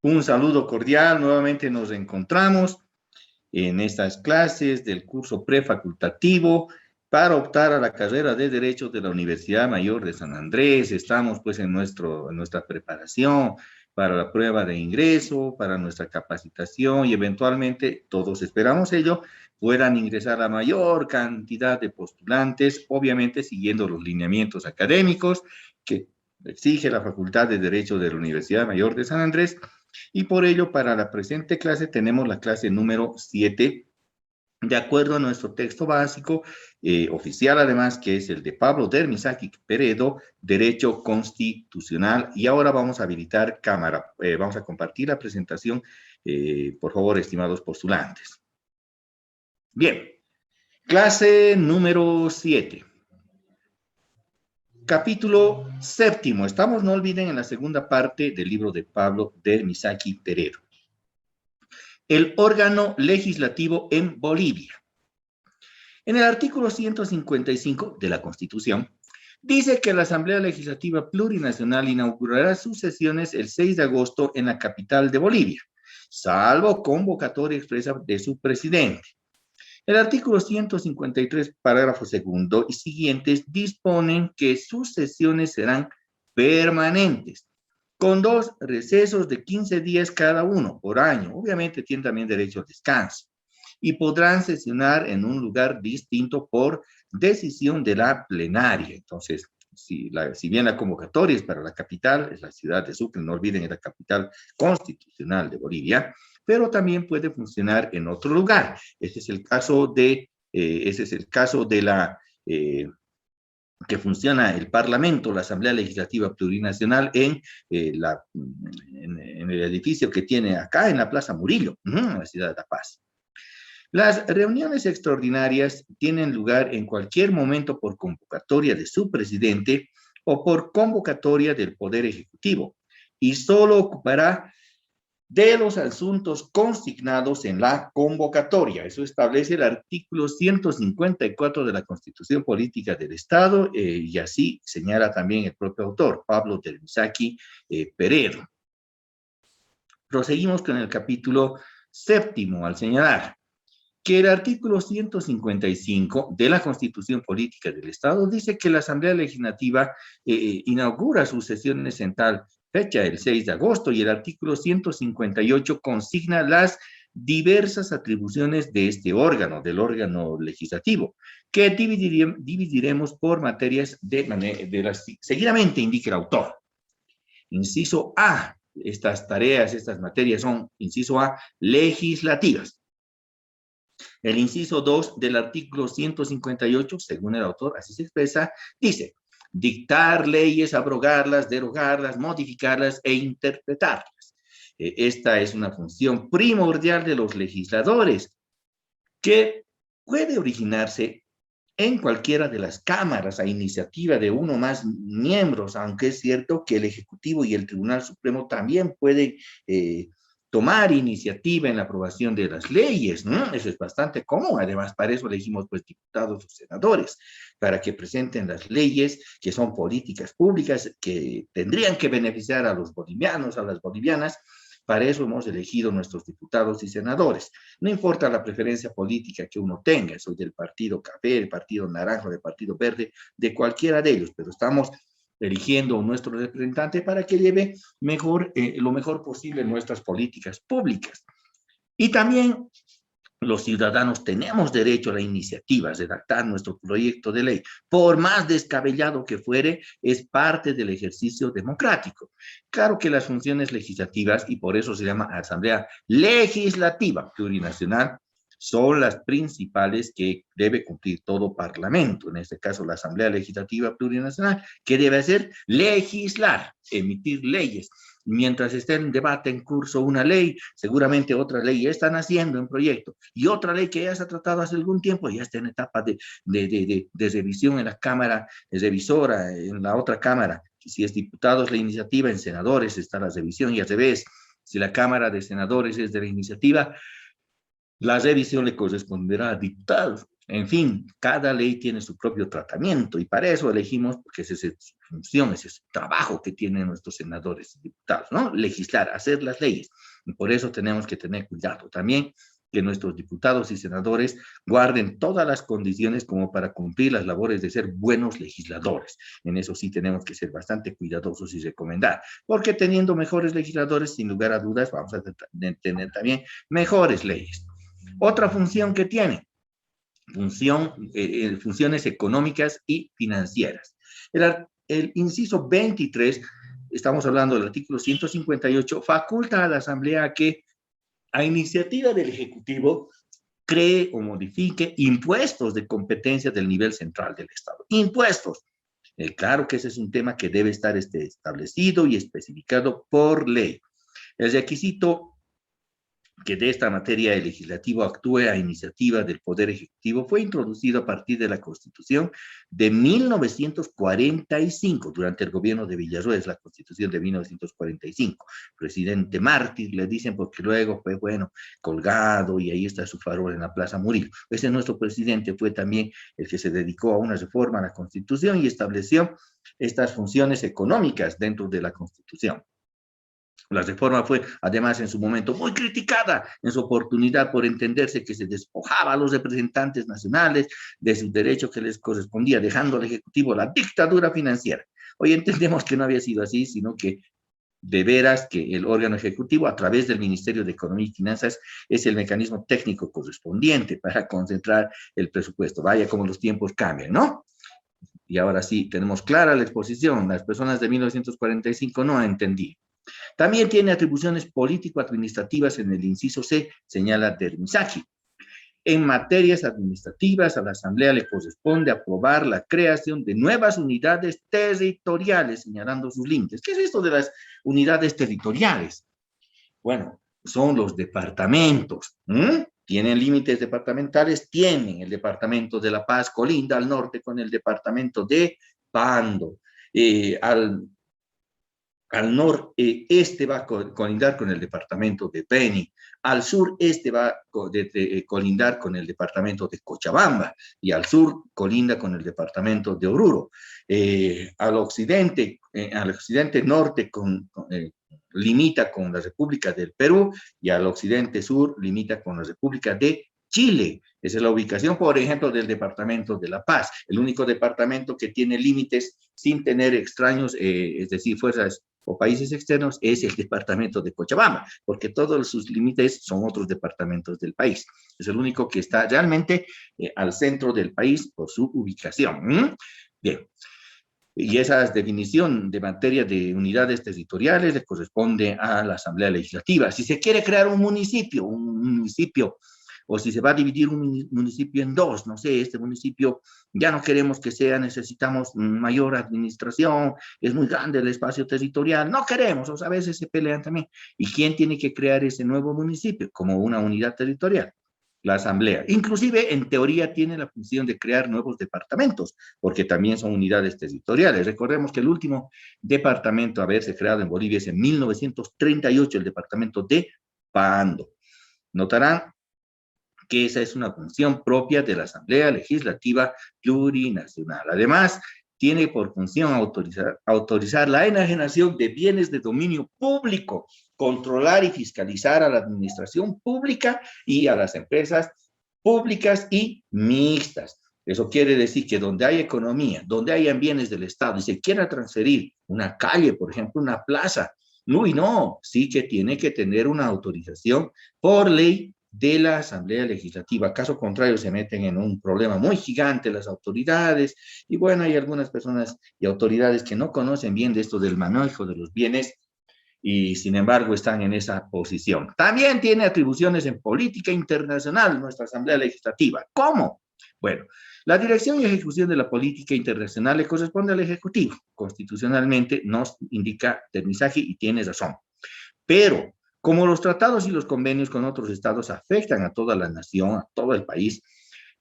Un saludo cordial, nuevamente nos encontramos en estas clases del curso prefacultativo para optar a la carrera de Derecho de la Universidad Mayor de San Andrés. Estamos pues en nuestra preparación para la prueba de ingreso, para nuestra capacitación y eventualmente, todos esperamos ello, puedan ingresar la mayor cantidad de postulantes, obviamente siguiendo los lineamientos académicos que exige la Facultad de Derecho de la Universidad Mayor de San Andrés. Y por ello, para la presente clase tenemos la clase número 7, de acuerdo a nuestro texto básico, oficial además, que es el de Pablo Dermisaki Peredo, Derecho Constitucional. Y ahora vamos a habilitar cámara. Vamos a compartir la presentación, por favor, estimados postulantes. Bien, clase número 7. Capítulo 7. Estamos, no olviden, en la segunda parte del libro de Pablo Dermisaki Peredo. El órgano legislativo en Bolivia. En el artículo 155 de la Constitución, dice que la Asamblea Legislativa Plurinacional inaugurará sus sesiones el 6 de agosto en la capital de Bolivia, salvo convocatoria expresa de su presidente. El artículo 153, parágrafo segundo y siguientes disponen que sus sesiones serán permanentes, con 2 recesos de 15 días cada uno por año. Obviamente tienen también derecho al descanso. Y podrán sesionar en un lugar distinto por decisión de la plenaria. Entonces, si bien la convocatoria es para la capital, es la ciudad de Sucre, no olviden, es la capital constitucional de Bolivia, pero también puede funcionar en otro lugar. Ese es el caso de la que funciona el Parlamento, la Asamblea Legislativa Plurinacional, en el edificio que tiene acá en la Plaza Murillo, en la ciudad de La Paz. Las reuniones extraordinarias tienen lugar en cualquier momento por convocatoria de su presidente o por convocatoria del Poder Ejecutivo, y solo ocupará de los asuntos consignados en la convocatoria. Eso establece el artículo 154 de la Constitución Política del Estado, y así señala también el propio autor, Pablo Dermisaki Peredo. Proseguimos con el capítulo 7, al señalar que el artículo 155 de la Constitución Política del Estado dice que la Asamblea Legislativa inaugura sus sesiones en tal fecha, el 6 de agosto, y el artículo 158 consigna las diversas atribuciones de este órgano, del órgano legislativo, que dividiremos por materias de las seguidamente indica el autor. Inciso A, estas tareas, estas materias son, inciso A, legislativas. El inciso 2 del artículo 158, según el autor, así se expresa, dice: dictar leyes, abrogarlas, derogarlas, modificarlas e interpretarlas. Esta es una función primordial de los legisladores que puede originarse en cualquiera de las cámaras a iniciativa de uno o más miembros, aunque es cierto que el Ejecutivo y el Tribunal Supremo también pueden tomar iniciativa en la aprobación de las leyes, ¿no? Eso es bastante común. Además, para eso elegimos pues diputados o senadores, para que presenten las leyes que son políticas públicas que tendrían que beneficiar a los bolivianos, a las bolivianas. Para eso hemos elegido nuestros diputados y senadores. No importa la preferencia política que uno tenga, soy del partido café, del partido naranja, del partido verde, de cualquiera de ellos, pero estamos eligiendo nuestro representante para que lleve lo mejor posible nuestras políticas públicas. Y también los ciudadanos tenemos derecho a la iniciativa, a redactar nuestro proyecto de ley. Por más descabellado que fuere, es parte del ejercicio democrático. Claro que las funciones legislativas, y por eso se llama Asamblea Legislativa Plurinacional, son las principales que debe cumplir todo parlamento, en este caso la Asamblea Legislativa Plurinacional, que debe hacer legislar, emitir leyes. Mientras esté en debate, en curso una ley, seguramente otra ley ya están haciendo en proyecto, y otra ley que ya se ha tratado hace algún tiempo ya está en etapa de revisión en la Cámara revisora, en la otra Cámara. Si es diputados la iniciativa, en senadores está la revisión, y al revés, si la Cámara de Senadores es de la iniciativa, la revisión le corresponderá a diputados. En fin, cada ley tiene su propio tratamiento y para eso elegimos, porque esa es su función, ese es el trabajo que tienen nuestros senadores y diputados, ¿no? Legislar, hacer las leyes. Y por eso tenemos que tener cuidado también que nuestros diputados y senadores guarden todas las condiciones como para cumplir las labores de ser buenos legisladores. En eso sí tenemos que ser bastante cuidadosos y recomendar, porque teniendo mejores legisladores, sin lugar a dudas, vamos a tener también mejores leyes. Otra función que tiene funciones económicas y financieras. El inciso 23, estamos hablando del artículo 158, faculta a la Asamblea que, a iniciativa del Ejecutivo, cree o modifique impuestos de competencia del nivel central del Estado. Impuestos. Claro que ese es un tema que debe estar establecido y especificado por ley. El requisito que de esta materia el legislativo actúe a iniciativa del Poder Ejecutivo fue introducido a partir de la Constitución de 1945, durante el gobierno de Villarroel, la Constitución de 1945. Presidente mártir, le dicen, porque luego fue, bueno, colgado y ahí está su farol en la Plaza Murillo. Ese nuestro presidente fue también el que se dedicó a una reforma a la Constitución y estableció estas funciones económicas dentro de la Constitución. La reforma fue, además, en su momento muy criticada en su oportunidad por entenderse que se despojaba a los representantes nacionales de sus derechos que les correspondía, dejando al Ejecutivo la dictadura financiera. Hoy entendemos que no había sido así, sino que de veras que el órgano ejecutivo, a través del Ministerio de Economía y Finanzas, es el mecanismo técnico correspondiente para concentrar el presupuesto. Vaya como los tiempos cambian, ¿no? Y ahora sí, tenemos clara la exposición. Las personas de 1945 no han entendido. También tiene atribuciones político-administrativas en el inciso C, señala Dermisaki. En materias administrativas, a la Asamblea le corresponde aprobar la creación de nuevas unidades territoriales, señalando sus límites. ¿Qué es esto de las unidades territoriales? Bueno, son los departamentos. ¿Tienen límites departamentales? Tienen. El departamento de La Paz colinda al norte con el departamento de Pando. Al noreste va a colindar con el departamento de Beni, al sureste va a colindar con el departamento de Cochabamba y al sur colinda con el departamento de Oruro. Al occidente norte limita con la República del Perú y al occidente sur limita con la República de Chile. Esa es la ubicación, por ejemplo, del departamento de La Paz, el único departamento que tiene límites sin tener extraños, es decir, fuerzas o países externos, es el departamento de Cochabamba, porque todos sus límites son otros departamentos del país. Es el único que está realmente al centro del país por su ubicación. Bien. Y esa definición de materia de unidades territoriales le corresponde a la Asamblea Legislativa. Si se quiere crear un municipio, o si se va a dividir un municipio en dos, no sé, este municipio ya no queremos que sea, necesitamos mayor administración, es muy grande el espacio territorial, no queremos, o sea, a veces se pelean también. ¿Y quién tiene que crear ese nuevo municipio como una unidad territorial? La Asamblea. Inclusive, en teoría, tiene la función de crear nuevos departamentos, porque también son unidades territoriales. Recordemos que el último departamento a haberse creado en Bolivia es en 1938, el departamento de Pando. Notarán que esa es una función propia de la Asamblea Legislativa Plurinacional. Además, tiene por función autorizar la enajenación de bienes de dominio público, controlar y fiscalizar a la administración pública y a las empresas públicas y mixtas. Eso quiere decir que donde hay economía, donde hayan bienes del Estado y se quiera transferir una calle, por ejemplo, una plaza, no, sí que tiene que tener una autorización por ley de la Asamblea Legislativa. Caso contrario, se meten en un problema muy gigante las autoridades, y bueno, hay algunas personas y autoridades que no conocen bien de esto del manejo de los bienes, y sin embargo están en esa posición. También tiene atribuciones en política internacional nuestra Asamblea Legislativa. ¿Cómo? Bueno, la dirección y ejecución de la política internacional le corresponde al Ejecutivo. Constitucionalmente nos indica Dermisaki y tiene razón. Pero como los tratados y los convenios con otros estados afectan a toda la nación, a todo el país,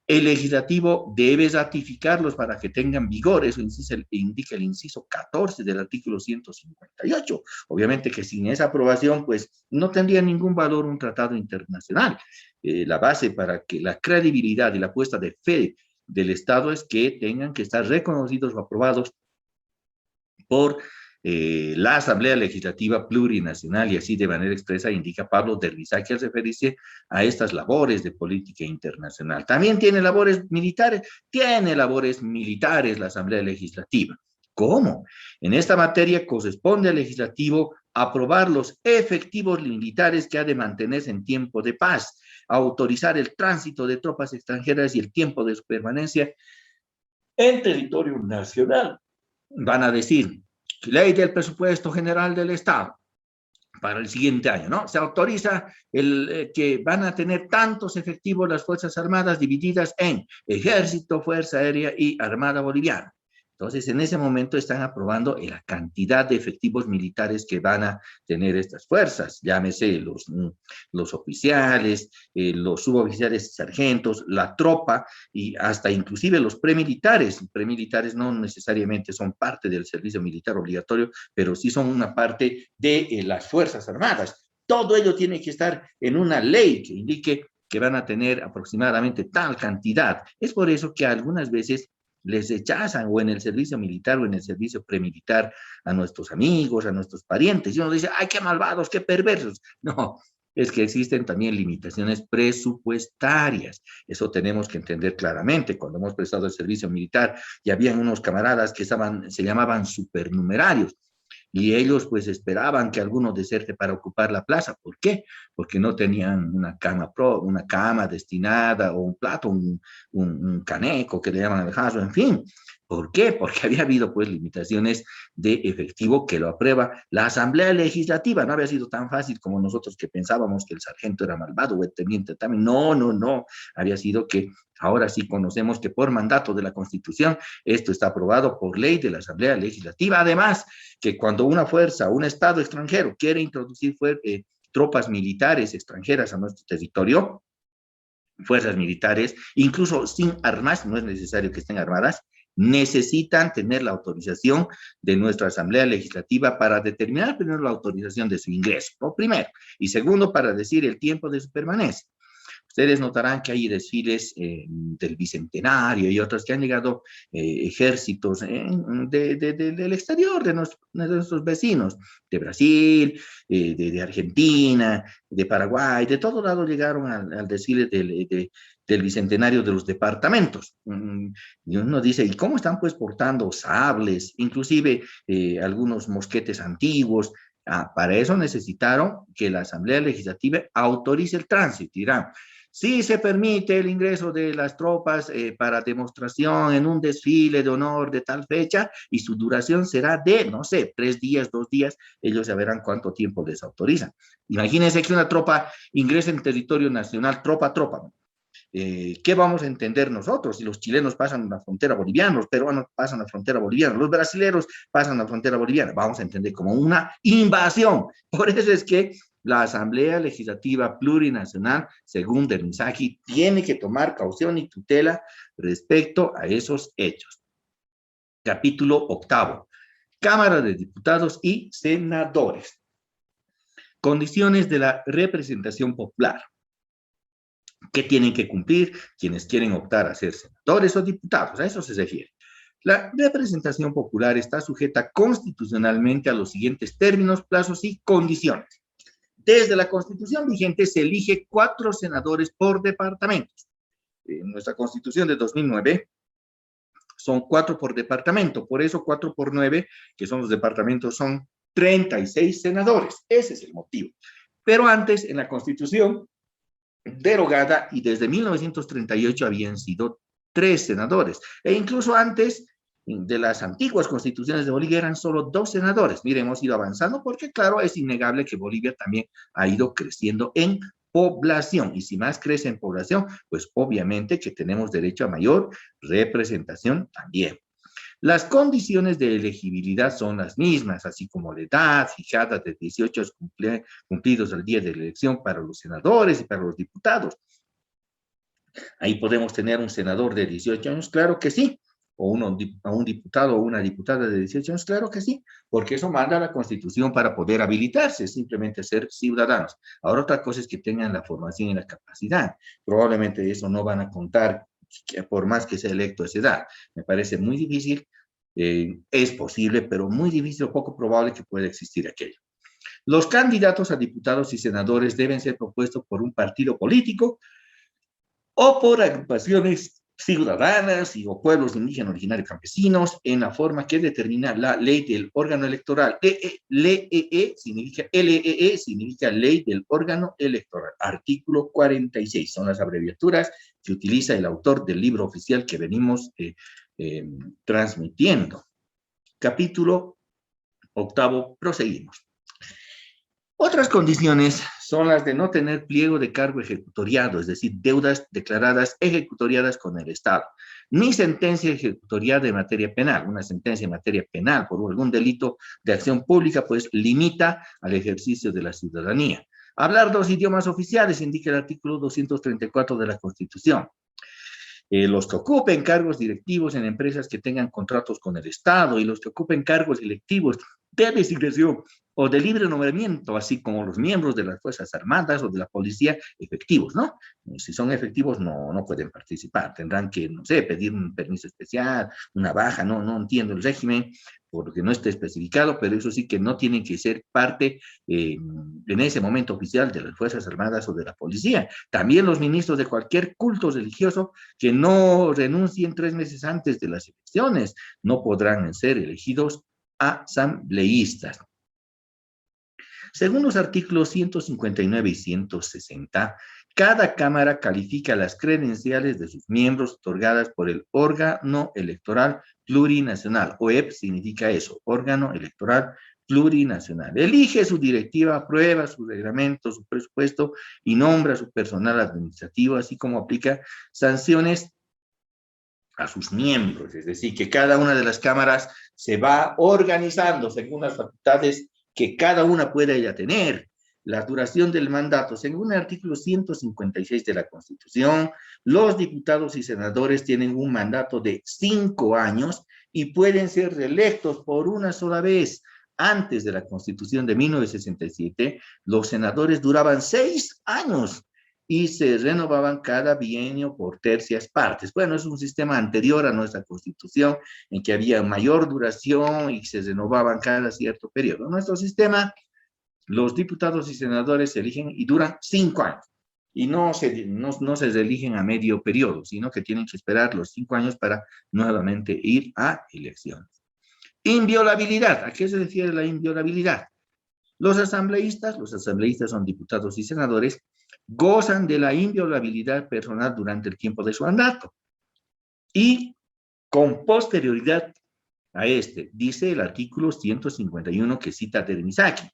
El legislativo debe ratificarlos para que tengan vigor, eso indica el inciso 14 del artículo 158. Obviamente que sin esa aprobación, pues no tendría ningún valor un tratado internacional. La base para que la credibilidad y la puesta de fe del Estado es que tengan que estar reconocidos o aprobados por la Asamblea Legislativa Plurinacional, y así de manera expresa indica Pablo Dervisaque al referirse a estas labores de política internacional. También tiene labores militares la Asamblea Legislativa. ¿Cómo? En esta materia corresponde al legislativo aprobar los efectivos militares que ha de mantenerse en tiempo de paz, autorizar el tránsito de tropas extranjeras y el tiempo de su permanencia en territorio nacional. Van a decir, ley del presupuesto general del Estado para el siguiente año, ¿no? Se autoriza que van a tener tantos efectivos las Fuerzas Armadas divididas en Ejército, Fuerza Aérea y Armada Boliviana. Entonces, en ese momento están aprobando la cantidad de efectivos militares que van a tener estas fuerzas, llámese los oficiales, los suboficiales y sargentos, la tropa y hasta inclusive los premilitares. Premilitares no necesariamente son parte del servicio militar obligatorio, pero sí son una parte de las Fuerzas Armadas. Todo ello tiene que estar en una ley que indique que van a tener aproximadamente tal cantidad. Es por eso que algunas veces les rechazan o en el servicio militar o en el servicio premilitar a nuestros amigos, a nuestros parientes. Y uno dice, ay, qué malvados, qué perversos. No, es que existen también limitaciones presupuestarias. Eso tenemos que entender claramente. Cuando hemos prestado el servicio militar, ya habían unos camaradas que se llamaban supernumerarios. Y ellos pues esperaban que alguno deserte para ocupar la plaza. ¿Por qué? Porque no tenían una cama destinada o un plato, un caneco que le llaman el jaso, en fin. ¿Por qué? Porque había habido pues limitaciones de efectivo que lo aprueba la Asamblea Legislativa. No había sido tan fácil como nosotros que pensábamos que el sargento era malvado o el teniente también. No, no, no. Había sido que ahora sí conocemos que por mandato de la Constitución esto está aprobado por ley de la Asamblea Legislativa. Además, que cuando una fuerza, un Estado extranjero quiere introducir tropas militares extranjeras a nuestro territorio, fuerzas militares, incluso sin armas, no es necesario que estén armadas, necesitan tener la autorización de nuestra Asamblea Legislativa para determinar primero la autorización de su ingreso, ¿no? Primero, y segundo, para decir el tiempo de su permanencia. Ustedes notarán que hay desfiles del Bicentenario y otros que han llegado ejércitos del exterior, de nuestros vecinos, de Brasil, de Argentina, de Paraguay, de todo lado llegaron al desfile del Bicentenario de los departamentos. Y uno dice, ¿y cómo están pues portando sables, inclusive algunos mosquetes antiguos? Para eso necesitaron que la Asamblea Legislativa autorice el tránsito. Dirán, si se permite el ingreso de las tropas para demostración en un desfile de honor de tal fecha y su duración será de, no sé, 3 días, 2 días, ellos ya verán cuánto tiempo les autorizan. Imagínense que una tropa ingrese en territorio nacional, tropa. ¿Qué vamos a entender nosotros? Si los chilenos pasan la frontera boliviana, los peruanos pasan la frontera boliviana, los brasileños pasan la frontera boliviana, vamos a entender como una invasión. Por eso es que la Asamblea Legislativa Plurinacional, según Dermisaki, tiene que tomar caución y tutela respecto a esos hechos. Capítulo 8. Cámara de Diputados y Senadores. Condiciones de la representación popular. ¿Qué tienen que cumplir quienes quieren optar a ser senadores o diputados? A eso se refiere. La representación popular está sujeta constitucionalmente a los siguientes términos, plazos y condiciones. Desde la Constitución vigente se elige 4 senadores por departamentos. En nuestra Constitución de 2009 son 4 por departamento, por eso 4 por 9, que son los departamentos, son 36 senadores. Ese es el motivo. Pero antes, en la Constitución derogada, y desde 1938 habían sido 3 senadores, e incluso antes de las antiguas constituciones de Bolivia eran solo 2 senadores. Miren, hemos ido avanzando porque, claro, es innegable que Bolivia también ha ido creciendo en población, y si más crece en población, pues obviamente que tenemos derecho a mayor representación también. Las condiciones de elegibilidad son las mismas, así como la edad fijada de 18 cumplidos al día de la elección para los senadores y para los diputados. Ahí podemos tener un senador de 18 años, claro que sí, o un diputado o una diputada de 18 años, claro que sí, porque eso manda la Constitución para poder habilitarse, simplemente ser ciudadanos. Ahora otra cosa es que tengan la formación y la capacidad. Probablemente eso no van a contar por más que sea electo a esa edad. Me parece muy difícil, es posible, pero muy difícil o poco probable que pueda existir aquello. Los candidatos a diputados y senadores deben ser propuestos por un partido político o por agrupaciones ciudadanas o pueblos indígenas originarios campesinos en la forma que determina la ley del órgano electoral. LEE significa ley del órgano electoral. Artículo 46 son las abreviaturas que utiliza el autor del libro oficial que venimos transmitiendo. Capítulo octavo, proseguimos. Otras condiciones son las de no tener pliego de cargo ejecutoriado, es decir, deudas declaradas ejecutoriadas con el Estado, ni sentencia ejecutoriada en materia penal. Una sentencia en materia penal por algún delito de acción pública, pues limita al ejercicio de la ciudadanía. Hablar dos idiomas oficiales, indica el artículo 234 de la Constitución. Los que ocupen cargos directivos en empresas que tengan contratos con el Estado y los que ocupen cargos electivos de designación o de libre nombramiento, así como los miembros de las Fuerzas Armadas o de la policía, efectivos, ¿no? Si son efectivos, no pueden participar, tendrán que, no sé, pedir un permiso especial, una baja, no entiendo el régimen, porque no está especificado, pero eso sí que no tienen que ser parte en ese momento oficial de las Fuerzas Armadas o de la policía. También los ministros de cualquier culto religioso que no renuncien 3 meses antes de las elecciones no podrán ser elegidos asambleístas. Según los artículos 159 y 160, cada Cámara califica las credenciales de sus miembros otorgadas por el órgano electoral plurinacional. OEP significa eso, órgano electoral plurinacional. Elige su directiva, aprueba su reglamento, su presupuesto y nombra su personal administrativo, así como aplica sanciones a sus miembros. Es decir, que cada una de las cámaras se va organizando según las facultades que cada una pueda ella tener. La duración del mandato, según el artículo 156 de la Constitución, los diputados y senadores tienen un mandato de 5 años y pueden ser reelectos por una sola vez. Antes de la Constitución de 1967, los senadores duraban 6 años y se renovaban cada bienio por tercias partes. Bueno, es un sistema anterior a nuestra Constitución en que había mayor duración y se renovaban cada cierto periodo. Nuestro sistema, los diputados y senadores se eligen y duran 5 años. Y no se eligen a medio periodo, sino que tienen que esperar los 5 años para nuevamente ir a elecciones. Inviolabilidad. ¿A qué se refiere la inviolabilidad? Los asambleístas son diputados y senadores, gozan de la inviolabilidad personal durante el tiempo de su mandato. Y con posterioridad a este, dice el artículo 151 que cita Termisaki,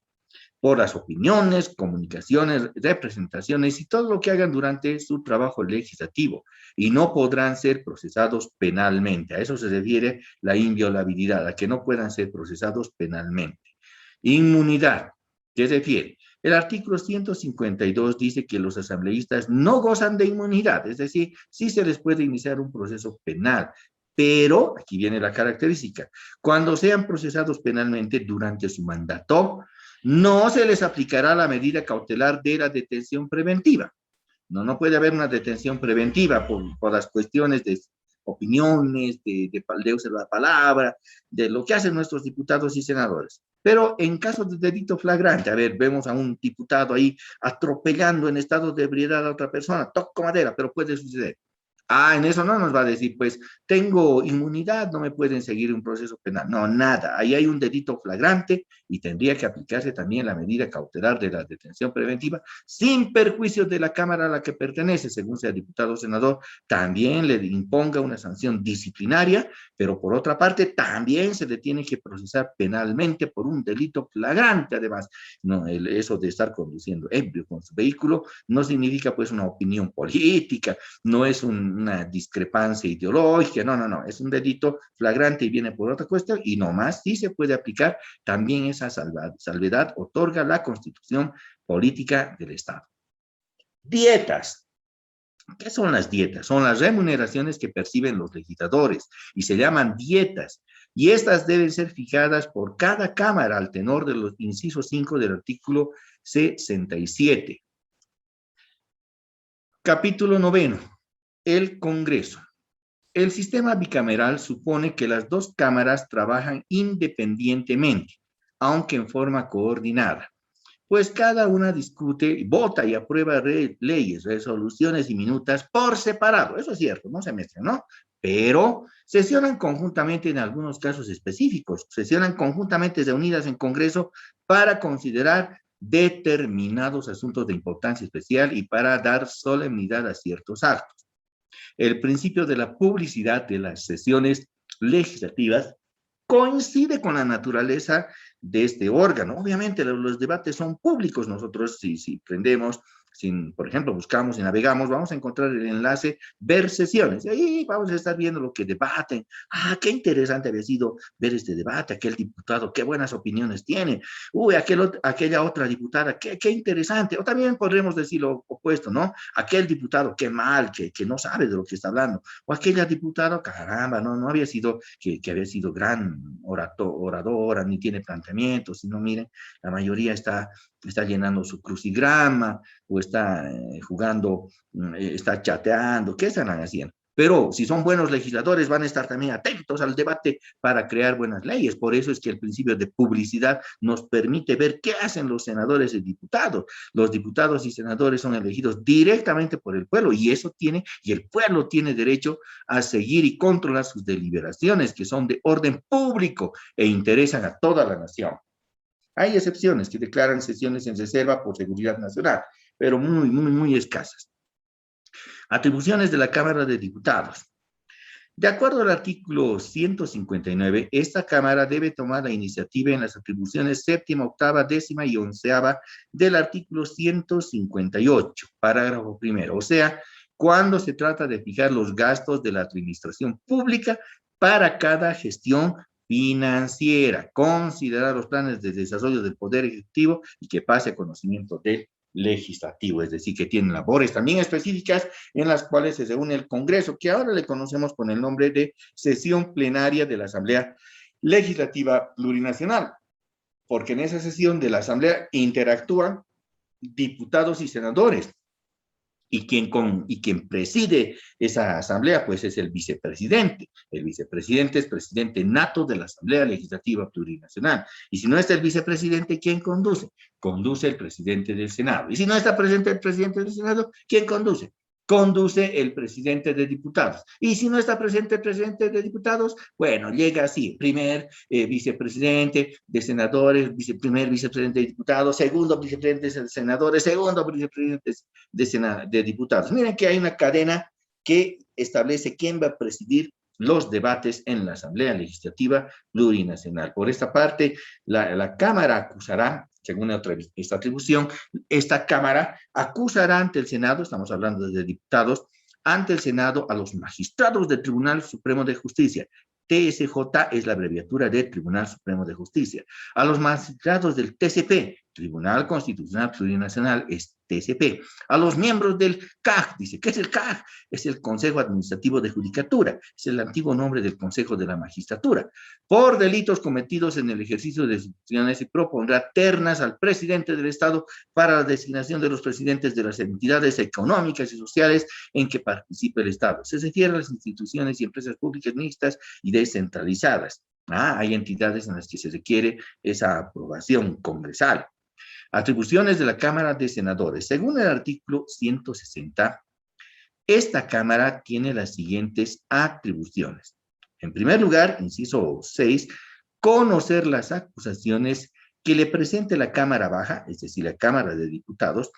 por las opiniones, comunicaciones, representaciones y todo lo que hagan durante su trabajo legislativo, y no podrán ser procesados penalmente. A eso se refiere la inviolabilidad, a que no puedan ser procesados penalmente. Inmunidad, ¿qué se refiere? El artículo 152 dice que los asambleístas no gozan de inmunidad, es decir, sí se les puede iniciar un proceso penal, pero, aquí viene la característica, cuando sean procesados penalmente durante su mandato, no se les aplicará la medida cautelar de la detención preventiva. No puede haber una detención preventiva por las cuestiones de opiniones, de uso de la palabra, de lo que hacen nuestros diputados y senadores. Pero en caso de delito flagrante, a ver, vemos a un diputado ahí atropellando en estado de ebriedad a otra persona, toco madera, pero puede suceder. En eso no nos va a decir, pues, tengo inmunidad, no me pueden seguir un proceso penal. No, nada. Ahí hay un delito flagrante y tendría que aplicarse también la medida cautelar de la detención preventiva sin perjuicio de la Cámara a la que pertenece, según sea diputado o senador, también le imponga una sanción disciplinaria, pero por otra parte también se le tiene que procesar penalmente por un delito flagrante, además. No, eso de estar conduciendo ebrio con su vehículo no significa pues una opinión política, no es una discrepancia ideológica, no, es un delito flagrante y viene por otra cuestión, y nomás sí se puede aplicar también esa salvedad, otorga la Constitución Política del Estado. Dietas. ¿Qué son las dietas? Son las remuneraciones que perciben los legisladores y se llaman dietas. Y estas deben ser fijadas por cada cámara al tenor de los incisos 5 del artículo 67. Capítulo 9. El Congreso. El sistema bicameral supone que las dos cámaras trabajan independientemente, aunque en forma coordinada, pues cada una discute, vota y aprueba leyes, resoluciones y minutas por separado. Eso es cierto, no se mezclan, ¿no? Pero sesionan conjuntamente en algunos casos específicos, sesionan conjuntamente reunidas en Congreso para considerar determinados asuntos de importancia especial y para dar solemnidad a ciertos actos. El principio de la publicidad de las sesiones legislativas coincide con la naturaleza de este órgano. Obviamente los debates son públicos. Nosotros si prendemos, por ejemplo, buscamos y navegamos, vamos a encontrar el enlace ver sesiones. Y ahí vamos a estar viendo lo que debaten. Ah, qué interesante había sido ver este debate, aquel diputado, qué buenas opiniones tiene. Uy, aquella otra diputada, qué interesante. O también podremos decir lo opuesto, ¿no? Aquel diputado, qué mal, que no sabe de lo que está hablando. O aquella diputada, caramba, no había sido, que había sido gran oradora, ni tiene planteamientos, sino miren, la mayoría está llenando su crucigrama o está jugando, está chateando, ¿qué están haciendo? Pero si son buenos legisladores van a estar también atentos al debate para crear buenas leyes. Por eso es que el principio de publicidad nos permite ver qué hacen los senadores y diputados. Los diputados y senadores son elegidos directamente por el pueblo y el pueblo tiene derecho a seguir y controlar sus deliberaciones que son de orden público e interesan a toda la nación. Hay excepciones que declaran sesiones en reserva por seguridad nacional, pero muy escasas. Atribuciones de la Cámara de Diputados. De acuerdo al artículo 159, esta Cámara debe tomar la iniciativa en las atribuciones séptima, octava, décima y onceava del artículo 158, parágrafo primero. O sea, cuando se trata de fijar los gastos de la administración pública para cada gestión financiera, considerar los planes de desarrollo del Poder Ejecutivo y que pase conocimiento del legislativo, es decir, que tienen labores también específicas en las cuales se reúne el Congreso, que ahora le conocemos con el nombre de sesión plenaria de la Asamblea Legislativa Plurinacional, porque en esa sesión de la Asamblea interactúan diputados y senadores, y quien preside esa asamblea, pues es el vicepresidente. El vicepresidente es presidente nato de la Asamblea Legislativa Plurinacional. Y si no está el vicepresidente, ¿quién conduce? Conduce el presidente del Senado. Y si no está presente el presidente del Senado, ¿quién conduce? Conduce el presidente de diputados. Y si no está presente el presidente de diputados, bueno, llega así, primer vicepresidente de senadores, primer vicepresidente de diputados, segundo vicepresidente de senadores, segundo vicepresidente de diputados. Miren que hay una cadena que establece quién va a presidir los debates en la Asamblea Legislativa Plurinacional. Por esta parte, la Cámara acusará, según esta atribución, esta Cámara acusará ante el Senado, estamos hablando de diputados, ante el Senado a los magistrados del Tribunal Supremo de Justicia. TSJ es la abreviatura de Tribunal Supremo de Justicia. A los magistrados del TCP, Tribunal Constitucional Plurinacional, es TCP. A los miembros del CAJ, dice, ¿qué es el CAJ? Es el Consejo Administrativo de Judicatura, es el antiguo nombre del Consejo de la Magistratura. Por delitos cometidos en el ejercicio de sus funciones y propondrá ternas al presidente del Estado para la designación de los presidentes de las entidades económicas y sociales en que participe el Estado. Se refiere a las instituciones y empresas públicas mixtas y descentralizadas. Hay entidades en las que se requiere esa aprobación congresal. Atribuciones de la Cámara de Senadores. Según el artículo 160, esta Cámara tiene las siguientes atribuciones. En primer lugar, inciso 6, conocer las acusaciones que le presente la Cámara Baja, es decir, la Cámara de Diputados,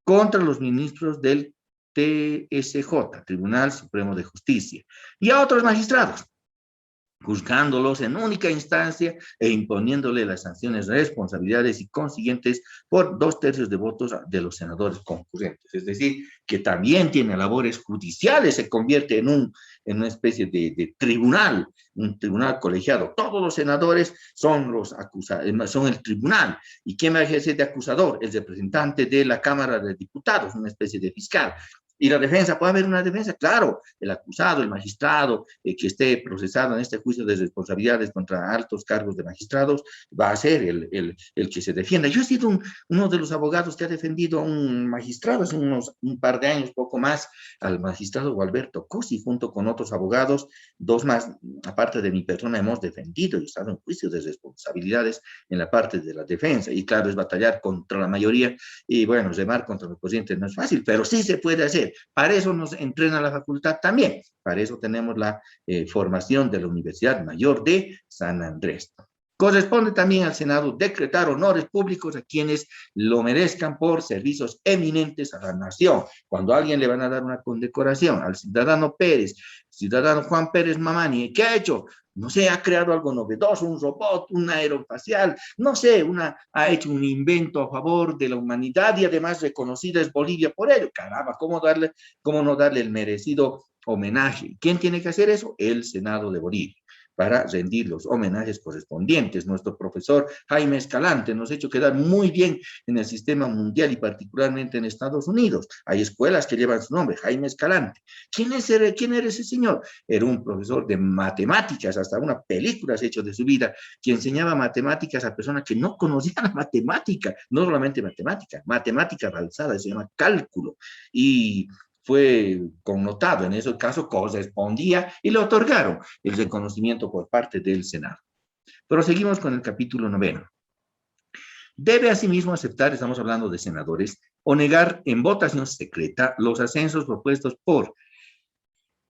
contra los ministros del TSJ, Tribunal Supremo de Justicia, y a otros magistrados, juzgándolos en única instancia e imponiéndole las sanciones, responsabilidades y consiguientes por 2/3 de votos de los senadores concurrentes. Es decir, que también tiene labores judiciales, se convierte en una especie de tribunal, un tribunal colegiado. Todos los senadores son son el tribunal. ¿Y quién va a ejercer de acusador? El representante de la Cámara de Diputados, una especie de fiscal. Y la defensa, ¿puede haber una defensa? Claro, el acusado, el magistrado que esté procesado en este juicio de responsabilidades contra altos cargos de magistrados, va a ser el que se defienda. Yo he sido uno de los abogados que ha defendido a un magistrado hace un par de años, poco más, al magistrado Gualberto Cosi, junto con otros abogados, dos más, aparte de mi persona, hemos defendido y estado en juicios de responsabilidades en la parte de la defensa. Y claro, es batallar contra la mayoría y bueno, remar contra los presidentes no es fácil, pero sí se puede hacer. Para eso nos entrena la facultad también. Para eso tenemos la formación de la Universidad Mayor de San Andrés. Corresponde también al Senado decretar honores públicos a quienes lo merezcan por servicios eminentes a la nación. Cuando a alguien le van a dar una condecoración, al ciudadano Pérez, ciudadano Juan Pérez Mamani, ¿qué ha hecho? No sé, ha creado algo novedoso, un robot, un aeroespacial, no sé, ha hecho un invento a favor de la humanidad y además reconocida es Bolivia por ello. Caramba, cómo no darle el merecido homenaje? ¿Quién tiene que hacer eso? El Senado de Bolivia, para rendir los homenajes correspondientes. Nuestro profesor Jaime Escalante nos ha hecho quedar muy bien en el sistema mundial y particularmente en Estados Unidos. Hay escuelas que llevan su nombre, Jaime Escalante. ¿Quién era ese señor? Era un profesor de matemáticas, hasta una película se ha hecho de su vida, que enseñaba matemáticas a personas que no conocían la matemática, no solamente matemática avanzada, se llama cálculo. Y fue connotado, en ese caso correspondía y le otorgaron el reconocimiento por parte del Senado. Pero seguimos con el capítulo 9. Debe asimismo aceptar, estamos hablando de senadores, o negar en votación secreta los ascensos propuestos por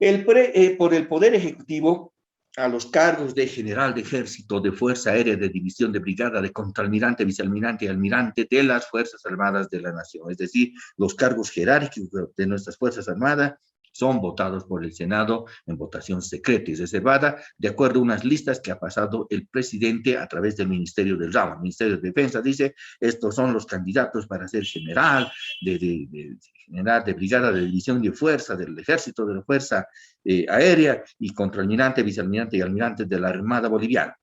el Poder Ejecutivo a los cargos de general de ejército, de fuerza aérea, de división, de brigada, de contraalmirante, vicealmirante y almirante de las Fuerzas Armadas de la Nación. Es decir, los cargos jerárquicos de nuestras Fuerzas Armadas son votados por el Senado en votación secreta y reservada, de acuerdo a unas listas que ha pasado el presidente a través del Ministerio del Ramo. El Ministerio de Defensa dice, estos son los candidatos para ser general, general de brigada, de división de fuerza, del ejército, de la fuerza aérea, y contraalmirante, vicealmirante y almirante de la Armada Boliviana.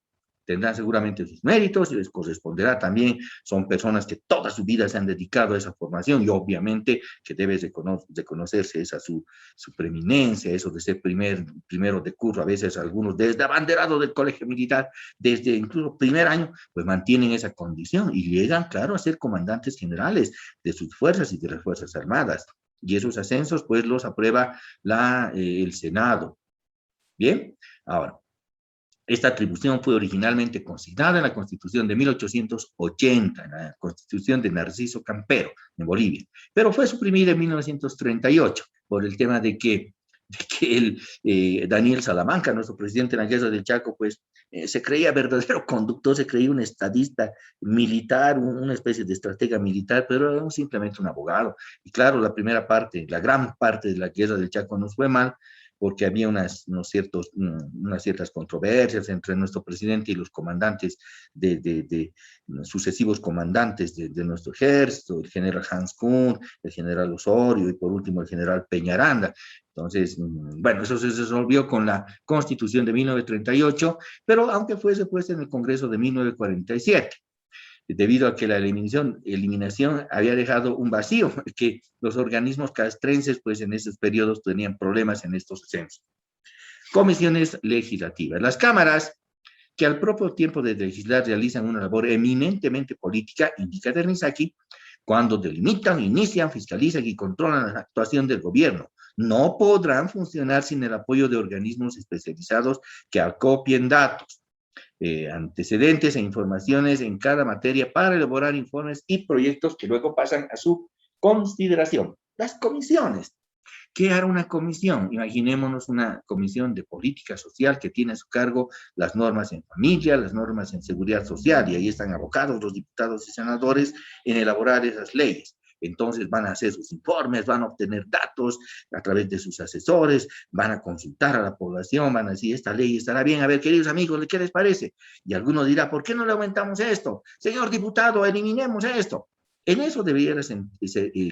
Tendrán seguramente sus méritos y les corresponderá también. Son personas que toda su vida se han dedicado a esa formación y obviamente que debe reconocerse esa su preeminencia, eso de ser primero de curso, a veces algunos desde abanderado del colegio militar, desde incluso primer año, pues mantienen esa condición y llegan, claro, a ser comandantes generales de sus fuerzas y de las Fuerzas Armadas. Y esos ascensos, pues, los aprueba el Senado. Bien, ahora, esta atribución fue originalmente consignada en la Constitución de 1880, en la Constitución de Narciso Campero, en Bolivia, pero fue suprimida en 1938 por el tema de que Daniel Salamanca, nuestro presidente en la guerra del Chaco, pues se creía verdadero conductor, se creía un estadista militar, una especie de estratega militar, pero era simplemente un abogado. Y claro, la gran parte de la guerra del Chaco nos fue mal, porque había unas ciertas controversias entre nuestro presidente y los comandantes sucesivos comandantes de nuestro ejército, el general Hans Kuhn, el general Osorio y por último el general Peñaranda. Entonces, bueno, eso se resolvió con la Constitución de 1938, pero aunque fuese puesta en el Congreso de 1947, debido a que la eliminación había dejado un vacío, que los organismos castrenses, pues en esos periodos tenían problemas en estos ascensos. Comisiones legislativas. Las cámaras, que al propio tiempo de legislar realizan una labor eminentemente política, indica Ternisaki, cuando delimitan, inician, fiscalizan y controlan la actuación del gobierno. No podrán funcionar sin el apoyo de organismos especializados que acopien datos, antecedentes e informaciones en cada materia para elaborar informes y proyectos que luego pasan a su consideración. Las comisiones. ¿Qué hará una comisión? Imaginémonos una comisión de política social que tiene a su cargo las normas en familia, las normas en seguridad social, y ahí están abocados los diputados y senadores en elaborar esas leyes. Entonces van a hacer sus informes, van a obtener datos a través de sus asesores, van a consultar a la población, van a decir, esta ley estará bien, a ver, queridos amigos, ¿qué les parece? Y alguno dirá, ¿por qué no le aumentamos esto? Señor diputado, eliminemos esto. En eso debería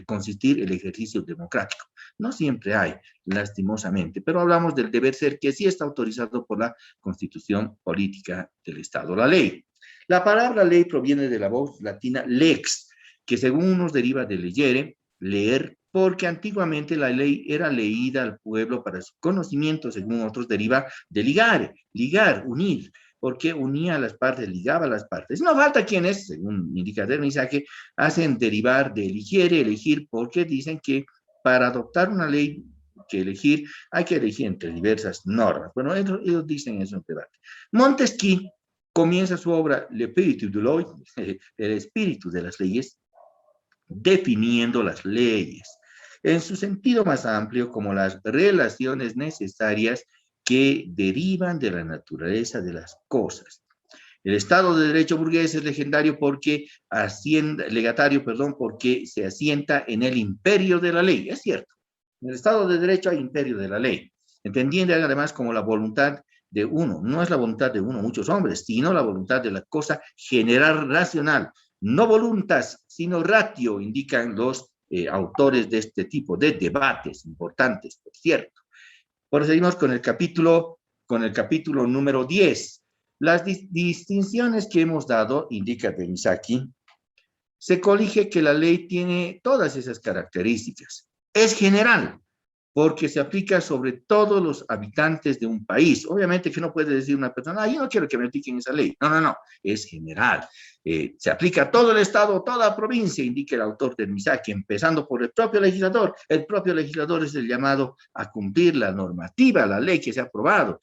consistir el ejercicio democrático. No siempre hay, lastimosamente, pero hablamos del deber ser que sí está autorizado por la Constitución Política del Estado, la ley. La palabra ley proviene de la voz latina lex, que según unos deriva de legere, leer, porque antiguamente la ley era leída al pueblo para su conocimiento, según otros deriva de ligar, unir, porque unía a las partes, ligaba a las partes. No falta quienes, según indica el mensaje, hacen derivar de eligiere, elegir, porque dicen que para adoptar una ley que elegir, hay que elegir entre diversas normas. Bueno, ellos dicen eso en debate. Montesquieu comienza su obra L'Esprit de Loi, el espíritu de las leyes, definiendo las leyes en su sentido más amplio como las relaciones necesarias que derivan de la naturaleza de las cosas. El Estado de Derecho burgués es legendario porque legatario, perdón, porque se asienta en el imperio de la ley. Es cierto, en el Estado de Derecho hay imperio de la ley, entendiendo además como la voluntad de uno. No es la voluntad de uno, muchos hombres, sino la voluntad de la cosa general racional. No voluntas, sino ratio, indican los autores de este tipo de debates importantes, por cierto. Proseguimos con el capítulo número 10. Las distinciones que hemos dado, indica Misaki, se colige que la ley tiene todas esas características. Es general, porque se aplica sobre todos los habitantes de un país. Obviamente que no puede decir una persona, yo no quiero que me apliquen esa ley. No, es general. Se aplica a todo el Estado, toda la provincia, indica el autor del Misaki, empezando por el propio legislador. El propio legislador es el llamado a cumplir la normativa, la ley que se ha aprobado.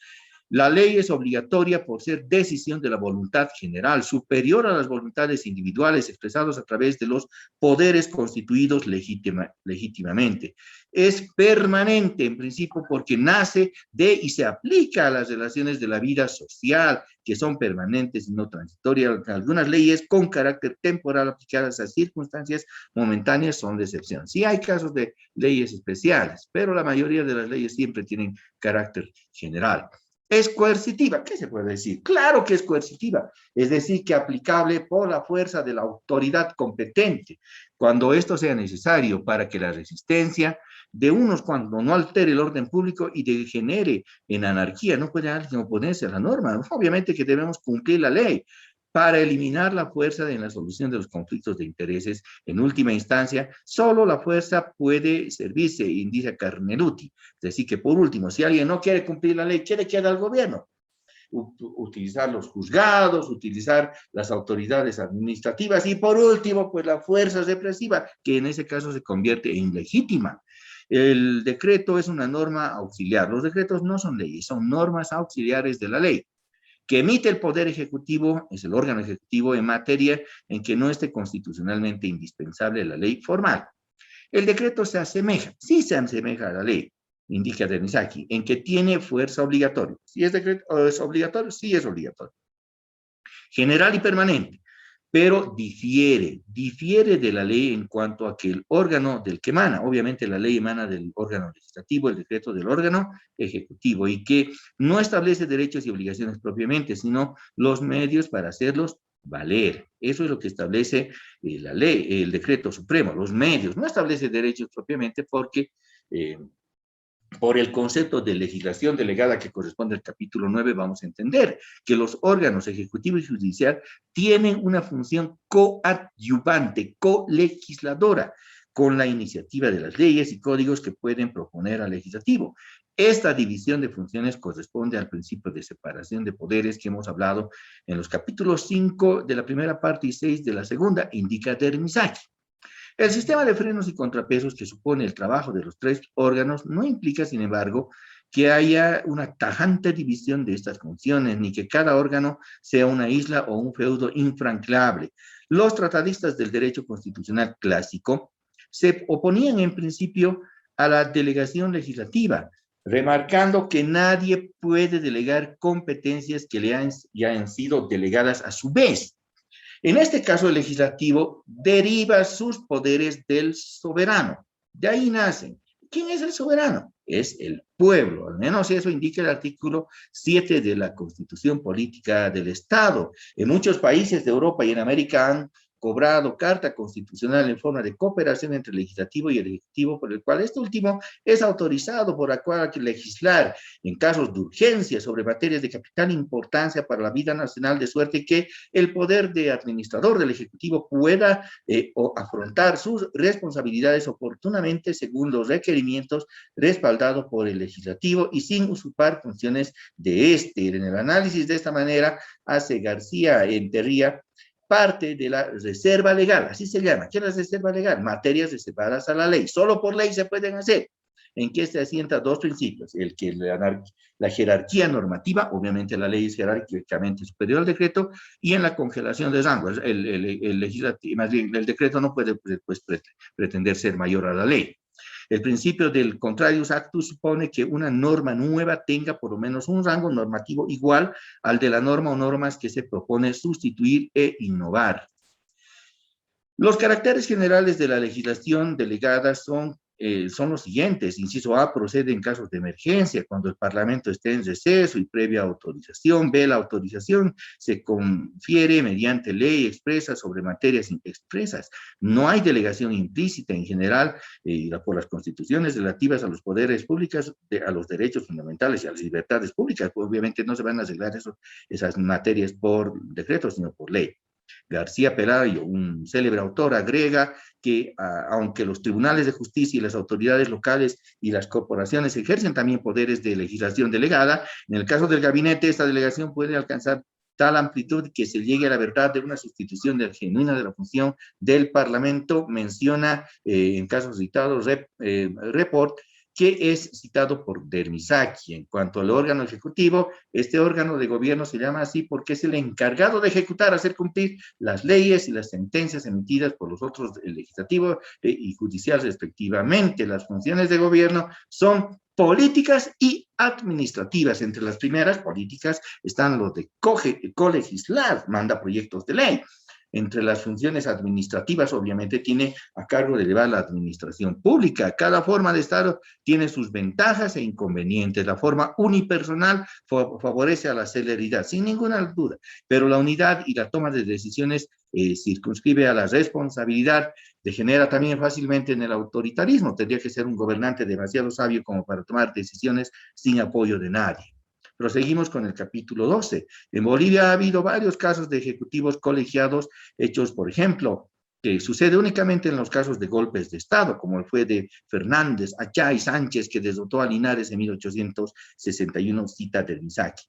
La ley es obligatoria por ser decisión de la voluntad general, superior a las voluntades individuales expresadas a través de los poderes constituidos legítimamente. Es permanente, en principio, porque nace de y se aplica a las relaciones de la vida social, que son permanentes y no transitorias. Algunas leyes con carácter temporal aplicadas a circunstancias momentáneas son de excepción. Sí hay casos de leyes especiales, pero la mayoría de las leyes siempre tienen carácter general. ¿Es coercitiva? ¿Qué se puede decir? Claro que es coercitiva, es decir, que aplicable por la fuerza de la autoridad competente, cuando esto sea necesario para que la resistencia de unos cuando no altere el orden público y degenere en anarquía. No puede alguien oponerse a la norma. Obviamente que debemos cumplir la ley para eliminar la fuerza en la solución de los conflictos de intereses. En última instancia, solo la fuerza puede servirse, indica Carneruti. Es decir, que por último, si alguien no quiere cumplir la ley, quiere que haga el gobierno. Utilizar los juzgados, utilizar las autoridades administrativas y por último, pues la fuerza represiva, que en ese caso se convierte en legítima. El decreto es una norma auxiliar. Los decretos no son leyes, son normas auxiliares de la ley que emite el Poder Ejecutivo, es el órgano ejecutivo en materia en que no esté constitucionalmente indispensable la ley formal. El decreto se asemeja, sí se asemeja a la ley, indica Misaki, en que tiene fuerza obligatoria. Si es decreto, es obligatorio, sí es obligatorio. General y permanente, pero difiere de la ley en cuanto a que el órgano del que emana, obviamente la ley emana del órgano legislativo, el decreto del órgano ejecutivo, y que no establece derechos y obligaciones propiamente, sino los medios para hacerlos valer. Eso es lo que establece la ley, el decreto supremo, los medios. No establece derechos propiamente porque por el concepto de legislación delegada que corresponde al capítulo 9, vamos a entender que los órganos ejecutivo y judicial tienen una función coadyuvante, colegisladora, con la iniciativa de las leyes y códigos que pueden proponer al legislativo. Esta división de funciones corresponde al principio de separación de poderes que hemos hablado en los capítulos 5 de la primera parte y 6 de la segunda, indica Misaki. El sistema de frenos y contrapesos que supone el trabajo de los tres órganos no implica, sin embargo, que haya una tajante división de estas funciones, ni que cada órgano sea una isla o un feudo infranqueable. Los tratadistas del derecho constitucional clásico se oponían en principio a la delegación legislativa, remarcando que nadie puede delegar competencias que ya han sido delegadas a su vez. En este caso, el legislativo deriva sus poderes del soberano. De ahí nacen. ¿Quién es el soberano? Es el pueblo. Al menos eso indica el artículo 7 de la Constitución Política del Estado. En muchos países de Europa y en América han cobrado carta constitucional en forma de cooperación entre el legislativo y el ejecutivo, por el cual este último es autorizado por acuerdo a legislar en casos de urgencia sobre materias de capital importancia para la vida nacional, de suerte que el poder de administrador del ejecutivo pueda afrontar sus responsabilidades oportunamente según los requerimientos respaldados por el legislativo y sin usurpar funciones de este. En el análisis de esta manera hace García Enterría parte de la reserva legal, así se llama. ¿Qué es la reserva legal? Materias reservadas a la ley. Solo por ley se pueden hacer. En que se asienta dos principios: el que la jerarquía normativa, obviamente la ley es jerárquicamente superior al decreto, y en la congelación de rangos. El legislativo, más bien, el decreto no puede pues, pretender ser mayor a la ley. El principio del contrarius actus supone que una norma nueva tenga por lo menos un rango normativo igual al de la norma o normas que se propone sustituir e innovar. Los caracteres generales de la legislación delegada son los siguientes. Inciso A, procede en casos de emergencia, cuando el Parlamento esté en receso y previa autorización. B, la autorización se confiere mediante ley expresa sobre materias expresas. No hay delegación implícita en general por las constituciones relativas a los poderes públicos, a los derechos fundamentales y a las libertades públicas. Pues obviamente no se van a arreglar esas materias por decreto, sino por ley. García Pelayo, un célebre autor, agrega que aunque los tribunales de justicia y las autoridades locales y las corporaciones ejercen también poderes de legislación delegada, en el caso del gabinete esta delegación puede alcanzar tal amplitud que se llegue a la verdad de una sustitución genuina de la función del Parlamento. Menciona en casos citados report, que es citado por Dermisaki. En cuanto al órgano ejecutivo, este órgano de gobierno se llama así porque es el encargado de ejecutar, hacer cumplir las leyes y las sentencias emitidas por los otros, el legislativo y judicial respectivamente. Las funciones de gobierno son políticas y administrativas. Entre las primeras políticas están los de colegislar, manda proyectos de ley. Entre las funciones administrativas, obviamente, tiene a cargo de llevar la administración pública. Cada forma de Estado tiene sus ventajas e inconvenientes. La forma unipersonal favorece a la celeridad, sin ninguna duda, pero la unidad y la toma de decisiones circunscribe a la responsabilidad, degenera también fácilmente en el autoritarismo. Tendría que ser un gobernante demasiado sabio como para tomar decisiones sin apoyo de nadie. Proseguimos con el capítulo 12. En Bolivia ha habido varios casos de ejecutivos colegiados hechos, por ejemplo, que sucede únicamente en los casos de golpes de Estado, como fue de Fernández, Achá y Sánchez, que derrotó a Linares en 1861, cita de Misaki.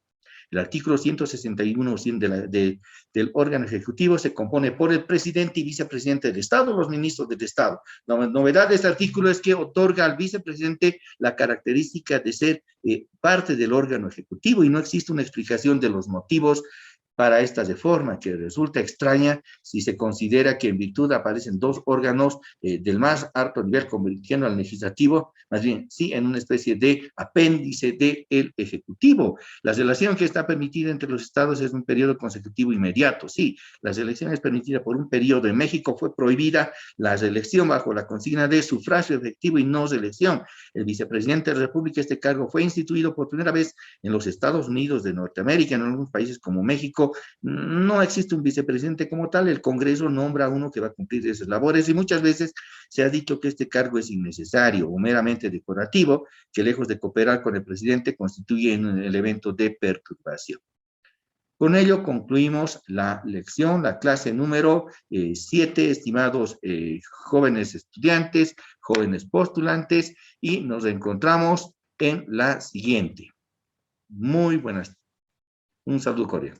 El artículo 161 del órgano ejecutivo se compone por el presidente y vicepresidente del Estado, los ministros del Estado. La novedad de este artículo es que otorga al vicepresidente la característica de ser parte del órgano ejecutivo y no existe una explicación de los motivos para esta reforma, que resulta extraña si se considera que en virtud aparecen dos órganos del más alto nivel, convirtiendo al legislativo, más bien, sí, en una especie de apéndice del Ejecutivo. La relación que está permitida entre los estados es un periodo consecutivo inmediato, sí. La selección es permitida por un periodo. En México fue prohibida la reelección bajo la consigna de sufragio efectivo y no reelección. El vicepresidente de la República, este cargo fue instituido por primera vez en los Estados Unidos de Norteamérica, en algunos países como México. No existe un vicepresidente como tal, el Congreso nombra a uno que va a cumplir esas labores y muchas veces se ha dicho que este cargo es innecesario o meramente decorativo, que lejos de cooperar con el presidente constituye un elemento de perturbación. Con ello concluimos la lección, la clase número 7, estimados jóvenes estudiantes, jóvenes postulantes, y nos reencontramos en la siguiente. Muy buenas. Un saludo cordial.